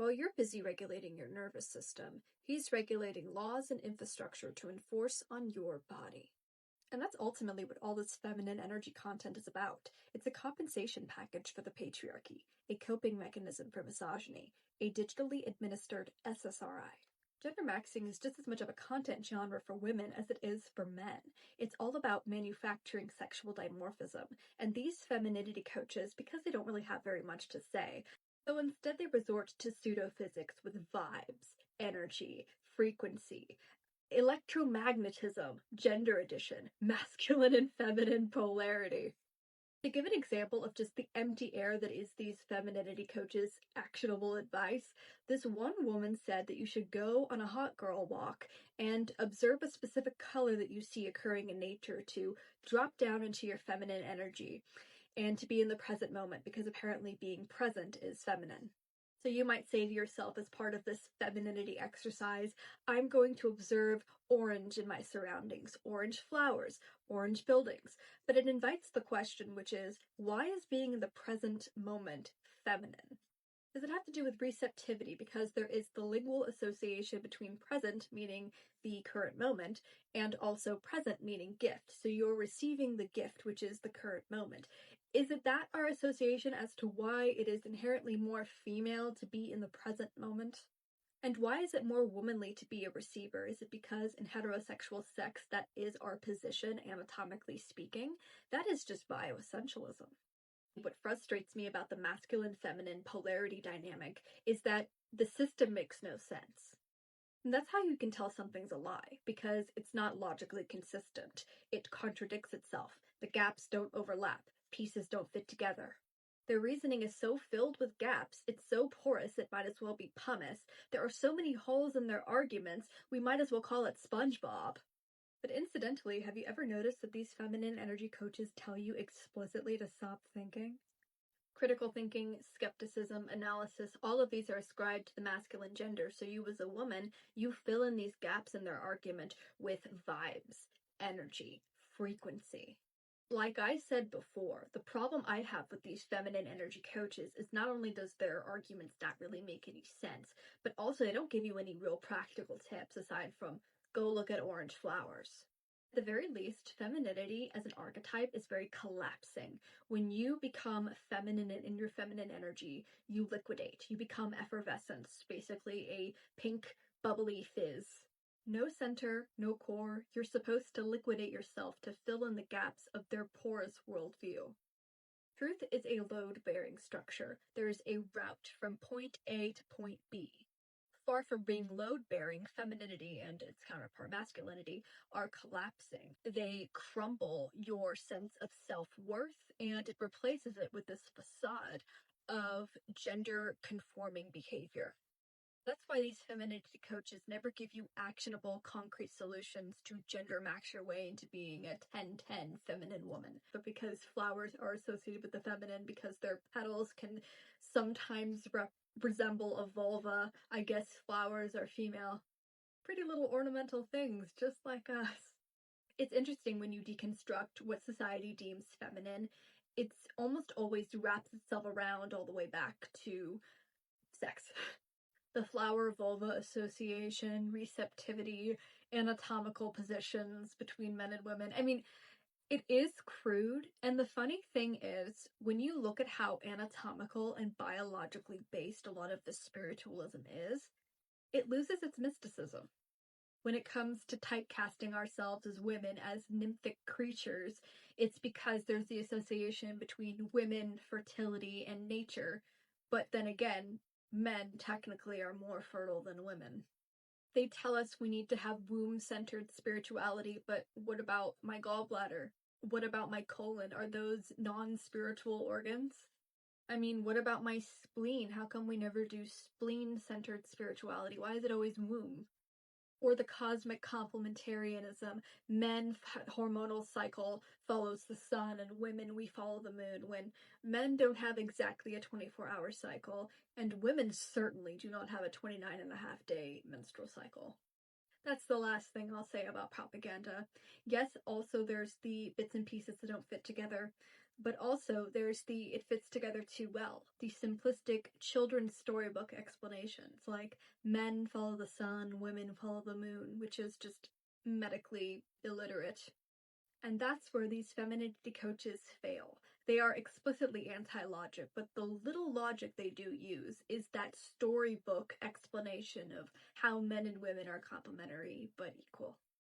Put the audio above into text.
While you're busy regulating your nervous system, he's regulating laws and infrastructure to enforce on your body. And that's ultimately what all this feminine energy content is about. It's a compensation package for the patriarchy, a coping mechanism for misogyny, a digitally administered SSRI. Gender maxing is just as much of a content genre for women as it is for men. It's all about manufacturing sexual dimorphism, and these femininity coaches, because they don't really have very much to say, so instead they resort to pseudophysics with vibes, energy, frequency, electromagnetism, gender addition, masculine and feminine polarity. To give an example of just the empty air that is these femininity coaches' actionable advice, this one woman said that you should go on a hot girl walk and observe a specific color that you see occurring in nature to drop down into your feminine energy and to be in the present moment, because apparently being present is feminine. So you might say to yourself, as part of this femininity exercise, I'm going to observe orange in my surroundings, orange flowers, orange buildings. But it invites the question, which is, why is being in the present moment feminine? Does it have to do with receptivity? Because there is the lingual association between present, meaning the current moment, and also present, meaning gift. So you're receiving the gift, which is the current moment. Is it that our association as to why it is inherently more female to be in the present moment? And why is it more womanly to be a receiver? Is it because in heterosexual sex that is our position, anatomically speaking? That is just bioessentialism. What frustrates me about the masculine-feminine polarity dynamic is that the system makes no sense. And that's how you can tell something's a lie, because it's not logically consistent. It contradicts itself. The gaps don't overlap. Pieces don't fit together. Their reasoning is so filled with gaps, it's so porous it might as well be pumice. There are so many holes in their arguments, we might as well call it SpongeBob. But incidentally, have you ever noticed that these feminine energy coaches tell you explicitly to stop thinking? Critical thinking, skepticism, analysis, all of these are ascribed to the masculine gender. So you as a woman, you fill in these gaps in their argument with vibes, energy, frequency. Like I said before, the problem I have with these feminine energy coaches is not only does their arguments not really make any sense, but also they don't give you any real practical tips aside from go look at orange flowers. At the very least, femininity as an archetype is very collapsing. When you become feminine and in your feminine energy, you liquidate. You become effervescence, basically a pink, bubbly fizz. No center, no core. You're supposed to liquidate yourself to fill in the gaps of their porous worldview. Truth is a load-bearing structure. There is a route from point A to point B. Far from being load-bearing, femininity and its counterpart masculinity are collapsing. They crumble your sense of self-worth, and it replaces it with this facade of gender-conforming behavior. That's why these femininity coaches never give you actionable, concrete solutions to gender max your way into being a 10-10 feminine woman. But because flowers are associated with the feminine, because their petals can sometimes resemble a vulva, I guess flowers are female. Pretty little ornamental things, just like us. It's interesting when you deconstruct what society deems feminine, it's almost always wraps itself around all the way back to sex. The flower-vulva association, receptivity, anatomical positions between men and women. I mean, it is crude, and the funny thing is, when you look at how anatomical and biologically based a lot of this spiritualism is, it loses its mysticism. When it comes to typecasting ourselves as women, as nymphic creatures, it's because there's the association between women, fertility, and nature. But then again, men technically are more fertile than women. They tell us we need to have womb-centered spirituality, but what about my gallbladder? What about my colon? Are those non-spiritual organs? I mean, what about my spleen? How come we never do spleen-centered spirituality? Why is it always womb? Or the cosmic complementarianism, men hormonal cycle follows the sun and women we follow the moon, when men don't have exactly a 24-hour cycle and women certainly do not have a 29.5-day menstrual cycle. That's the last thing I'll say about propaganda. Yes, also there's the bits and pieces that don't fit together. But also, there's the it fits together too well, the simplistic children's storybook explanations, like men follow the sun, women follow the moon, which is just medically illiterate. And that's where these femininity coaches fail. They are explicitly anti-logic, but the little logic they do use is that storybook explanation of how men and women are complementary but equal.